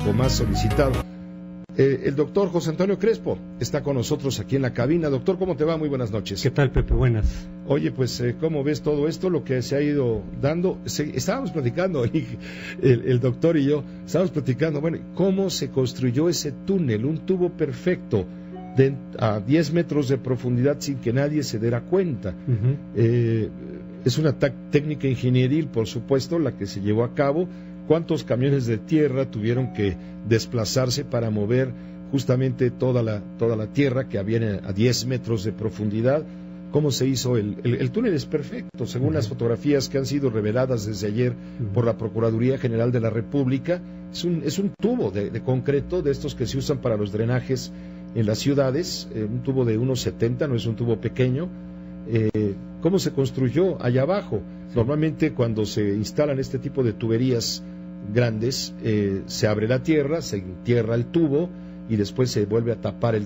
médico más solicitado. El doctor José Antonio Crespo está con nosotros aquí en la cabina. Doctor, ¿cómo te va? Muy buenas noches. ¿Qué tal, Pepe? Buenas. Oye, pues, ¿cómo ves todo esto? Lo que se ha ido dando. Estábamos platicando, el doctor y yo, estábamos platicando, bueno, cómo se construyó ese túnel, un tubo perfecto, a 10 metros de profundidad sin que nadie se diera cuenta. Es una técnica ingenieril, por supuesto, la que se llevó a cabo. ¿Cuántos camiones de tierra tuvieron que desplazarse para mover justamente toda la tierra que había a 10 metros de profundidad? ¿Cómo se hizo? El túnel es perfecto, según las fotografías que han sido reveladas desde ayer por la Procuraduría General de la República. Es un tubo de concreto, de estos que se usan para los drenajes en las ciudades, un tubo de 1,70, no es un tubo pequeño. ¿Cómo se construyó allá abajo? Normalmente cuando se instalan este tipo de tuberías grandes, se abre la tierra, se entierra el tubo y después se vuelve a tapar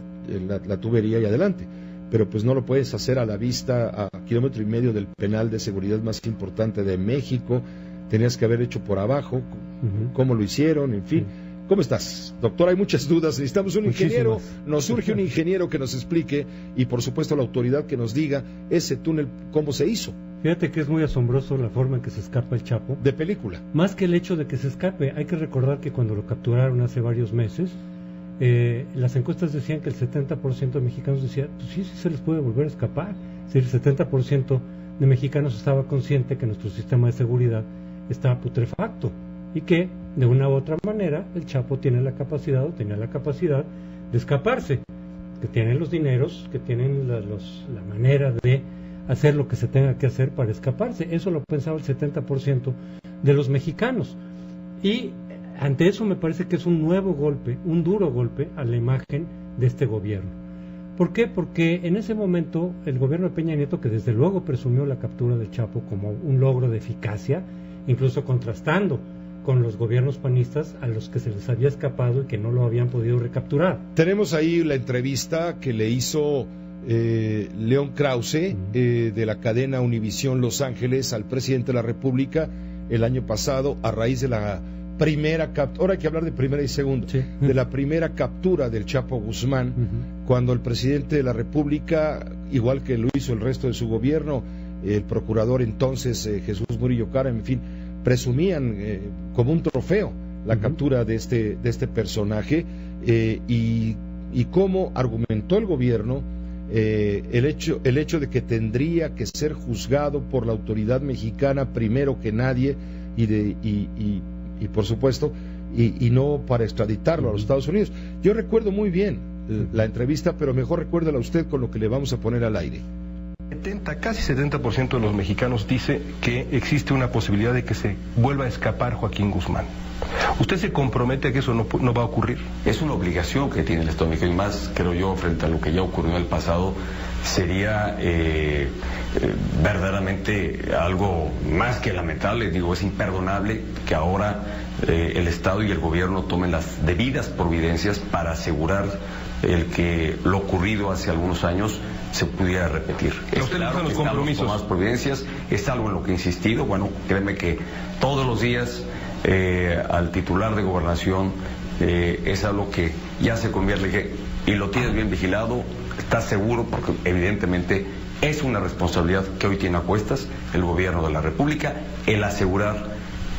la tubería y adelante. Pero pues no lo puedes hacer a la vista, a 1,5 kilómetros del penal de seguridad más importante de México. Tenías que haber hecho por abajo. ¿Cómo lo hicieron? En fin. ¿Cómo estás, doctor? Hay muchas dudas, necesitamos un ingeniero, nos surge un ingeniero que nos explique y por supuesto la autoridad que nos diga ese túnel, ¿cómo se hizo? Fíjate que es muy asombroso la forma en que se escapa el Chapo. De película. Más que el hecho de que se escape, hay que recordar que cuando lo capturaron hace varios meses, las encuestas decían que el 70% de mexicanos decía, pues sí se les puede volver a escapar. Es decir, el 70% de mexicanos estaba consciente que nuestro sistema de seguridad estaba putrefacto y que de una u otra manera el Chapo tiene la capacidad o tenía la capacidad de escaparse, que tienen los dineros, que tienen la manera de hacer lo que se tenga que hacer para escaparse. Eso lo pensaba el 70% de los mexicanos. Y ante eso me parece que es un nuevo golpe, un duro golpe a la imagen de este gobierno. ¿Por qué? Porque en ese momento el gobierno de Peña Nieto, que desde luego presumió la captura del Chapo como un logro de eficacia, incluso contrastando con los gobiernos panistas a los que se les había escapado y que no lo habían podido recapturar. Tenemos ahí la entrevista que le hizo León Krause de la cadena Univisión Los Ángeles al presidente de la República el año pasado a raíz de la primera captura, ahora hay que hablar de primera y segunda, de la primera captura del Chapo Guzmán, cuando el presidente de la República, igual que lo hizo el resto de su gobierno, el procurador entonces Jesús Murillo Caram, en fin, presumían como un trofeo la captura de este personaje y cómo argumentó el gobierno el hecho de que tendría que ser juzgado por la autoridad mexicana primero que nadie y por supuesto y no para extraditarlo a los Estados Unidos. Yo recuerdo muy bien la entrevista, pero mejor recuérdala usted con lo que le vamos a poner al aire. Casi 70% de los mexicanos dice que existe una posibilidad de que se vuelva a escapar Joaquín Guzmán. ¿Usted se compromete a que eso no va a ocurrir? Es una obligación que tiene el Estado mexicano, y más, creo yo, frente a lo que ya ocurrió en el pasado, sería verdaderamente algo más que lamentable, digo, es imperdonable que ahora el Estado y el gobierno tomen las debidas providencias para asegurar el que lo ocurrido hace algunos años se pudiera repetir. Es claro que estamos tomando más providencias, es algo en lo que he insistido. Bueno, créeme que todos los días al titular de Gobernación es algo que ya se convierte y lo tienes bien vigilado, estás seguro, porque evidentemente es una responsabilidad que hoy tiene a cuestas el gobierno de la República, el asegurar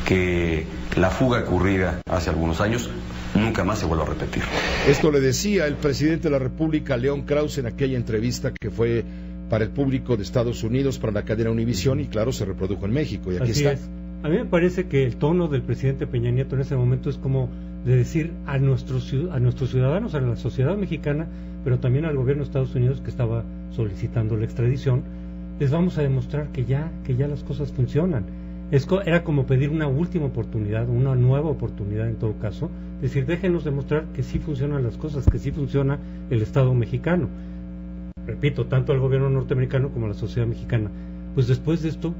que la fuga ocurrida hace algunos años nunca más se vuelva a repetir. Esto le decía el presidente de la República, León Krause, en aquella entrevista que fue para el público de Estados Unidos, para la cadena Univisión, y claro, se reprodujo en México, y aquí Así está. Es. A mí me parece que el tono del presidente Peña Nieto en ese momento es como de decir a nuestros ciudadanos, a la sociedad mexicana, pero también al gobierno de Estados Unidos que estaba solicitando la extradición, les vamos a demostrar que ya las cosas funcionan. Era como pedir una última oportunidad, una nueva oportunidad en todo caso, es decir, déjenos demostrar que sí funcionan las cosas, que sí funciona el Estado mexicano. Repito, tanto al gobierno norteamericano como a la sociedad mexicana. Pues después de esto,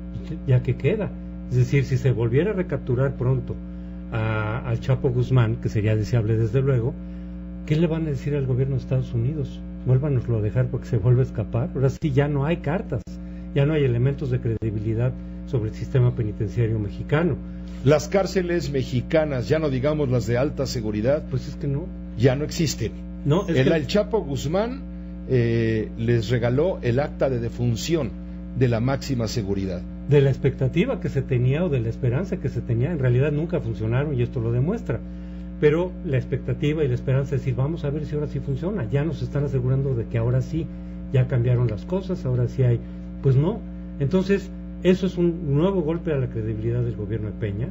¿ya qué queda? Es decir, si se volviera a recapturar pronto al Chapo Guzmán, que sería deseable desde luego, ¿qué le van a decir al gobierno de Estados Unidos? Vuélvanoslo a dejar porque se vuelve a escapar. Ahora sí ya no hay cartas, ya no hay elementos de credibilidad sobre el sistema penitenciario mexicano. Las cárceles mexicanas, ya no digamos las de alta seguridad, Pues es que no. ya no existen. No, El Chapo Guzmán les regaló el acta de defunción de la máxima seguridad. De la expectativa que se tenía o de la esperanza que se tenía, en realidad nunca funcionaron y esto lo demuestra. Pero la expectativa y la esperanza es decir, vamos a ver si ahora sí funciona. Ya nos están asegurando de que ahora sí, ya cambiaron las cosas, ahora sí hay. Pues no. Entonces, eso es un nuevo golpe a la credibilidad del gobierno de Peña.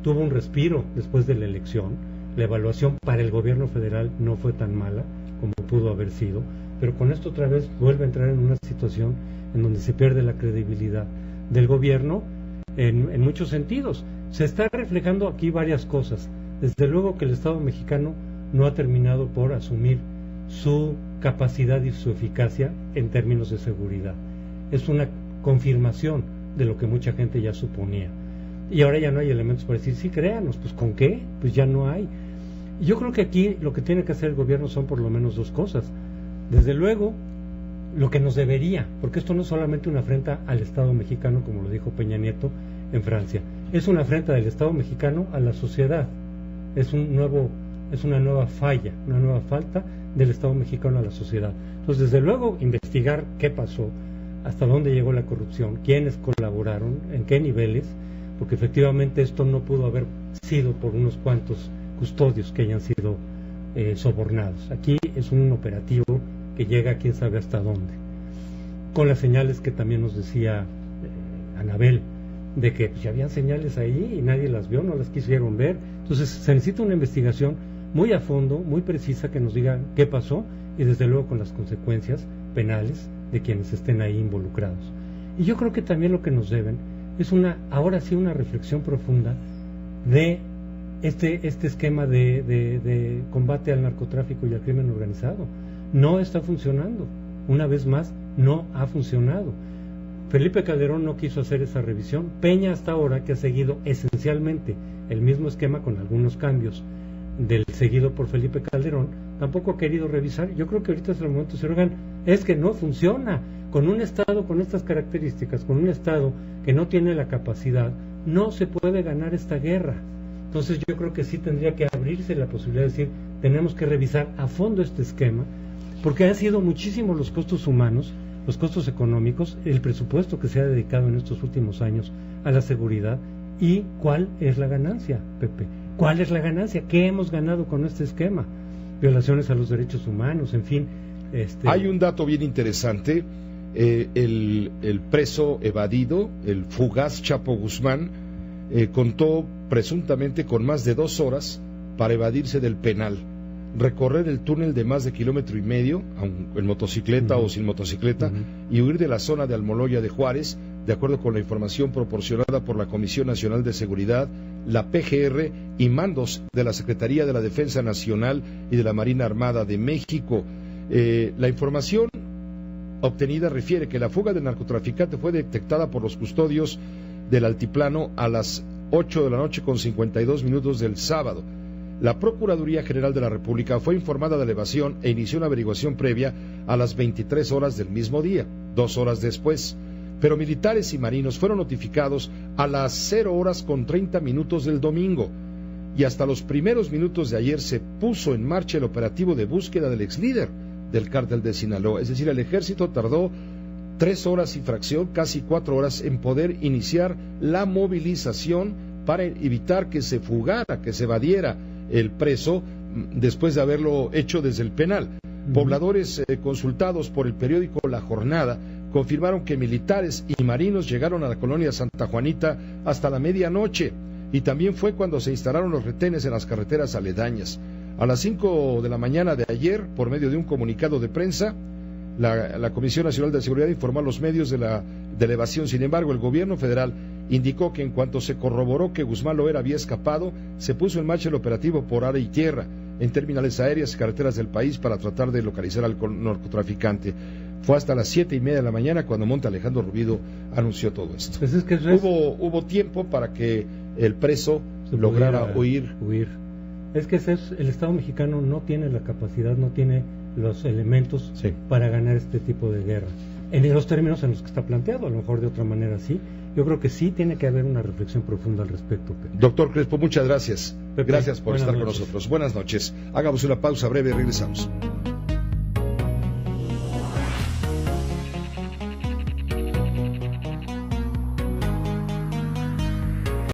Tuvo un respiro después de la elección. La evaluación para el gobierno federal no fue tan mala como pudo haber sido, pero con esto otra vez vuelve a entrar en una situación en donde se pierde la credibilidad del gobierno en muchos sentidos. Se está reflejando aquí varias cosas. Desde luego que el Estado mexicano no ha terminado por asumir su capacidad y su eficacia en términos de seguridad. Es una confirmación de lo que mucha gente ya suponía. Y ahora ya no hay elementos para decir, sí, créanos, pues ¿con qué? Pues ya no hay. Y yo creo que aquí lo que tiene que hacer el gobierno son por lo menos dos cosas. Desde luego, lo que nos debería, porque esto no es solamente una afrenta al Estado mexicano, como lo dijo Peña Nieto en Francia, es una afrenta del Estado mexicano a la sociedad. Es una nueva falla, una nueva falta del Estado mexicano a la sociedad. Entonces, desde luego, investigar qué pasó, hasta dónde llegó la corrupción, quiénes colaboraron, en qué niveles, porque efectivamente esto no pudo haber sido por unos cuantos custodios que hayan sido sobornados. Aquí es un operativo que llega quién sabe hasta dónde, con las señales que también nos decía Anabel, de que pues, ya habían señales ahí y nadie las vio, no las quisieron ver. Entonces se necesita una investigación muy a fondo, muy precisa, que nos diga qué pasó y desde luego con las consecuencias penales de quienes estén ahí involucrados. Y yo creo que también lo que nos deben es ahora sí una reflexión profunda de este esquema de combate al narcotráfico y al crimen organizado. No está funcionando. Una vez más, no ha funcionado. Felipe Calderón no quiso hacer esa revisión. Peña hasta ahora, que ha seguido esencialmente el mismo esquema con algunos cambios del seguido por Felipe Calderón, tampoco ha querido revisar. Yo creo que ahorita es el momento de decir, oigan, es que no funciona. Con un Estado con estas características, con un Estado que no tiene la capacidad, no se puede ganar esta guerra. Entonces yo creo que sí tendría que abrirse la posibilidad de decir, tenemos que revisar a fondo este esquema, porque han sido muchísimos los costos humanos, los costos económicos, el presupuesto que se ha dedicado en estos últimos años a la seguridad. ¿Y cuál es la ganancia, Pepe? ¿Cuál es la ganancia? ¿Qué hemos ganado con este esquema? Violaciones a los derechos humanos, en fin. Hay un dato bien interesante. El preso evadido, el fugaz Chapo Guzmán, contó presuntamente con más de 2 horas para evadirse del penal, recorrer el túnel de más de 1,5 kilómetros, en motocicleta o sin motocicleta, y huir de la zona de Almoloya de Juárez, de acuerdo con la información proporcionada por la Comisión Nacional de Seguridad, la PGR y mandos de la Secretaría de la Defensa Nacional y de la Marina Armada de México. La información obtenida refiere que la fuga del narcotraficante fue detectada por los custodios del altiplano a las 8 de la noche con 52 minutos del sábado. La Procuraduría General de la República fue informada de la evasión e inició una averiguación previa a las 23 horas del mismo día, 2 horas después. Pero militares y marinos fueron notificados a las 0 horas con 30 minutos del domingo. Y hasta los primeros minutos de ayer se puso en marcha el operativo de búsqueda del exlíder del cártel de Sinaloa. Es decir, el ejército tardó 3 horas y fracción, casi 4 horas, en poder iniciar la movilización para evitar que se fugara, que se evadiera el preso después de haberlo hecho desde el penal. Pobladores consultados por el periódico La Jornada confirmaron que militares y marinos llegaron a la colonia Santa Juanita hasta la medianoche, y también fue cuando se instalaron los retenes en las carreteras aledañas. A las 5 de la mañana de ayer, por medio de un comunicado de prensa, la Comisión Nacional de Seguridad informó a los medios de la evasión. Sin embargo, el gobierno federal indicó que en cuanto se corroboró que Guzmán Loera había escapado, se puso en marcha el operativo por aire y tierra, en terminales aéreas y carreteras del país, para tratar de localizar al narcotraficante. Fue hasta las 7:30 de la mañana cuando Monte Alejandro Rubido anunció todo esto. Pues es que hubo tiempo para que el preso lograra huir. Es que el Estado mexicano no tiene la capacidad, no tiene los elementos para ganar este tipo de guerra. en los términos en los que está planteado, a lo mejor de otra manera sí. Yo creo que sí tiene que haber una reflexión profunda al respecto, Pepe. Doctor Crespo, muchas gracias. Pepe, Gracias por estar noches. con nosotros. Buenas noches. Hagamos una pausa breve y regresamos.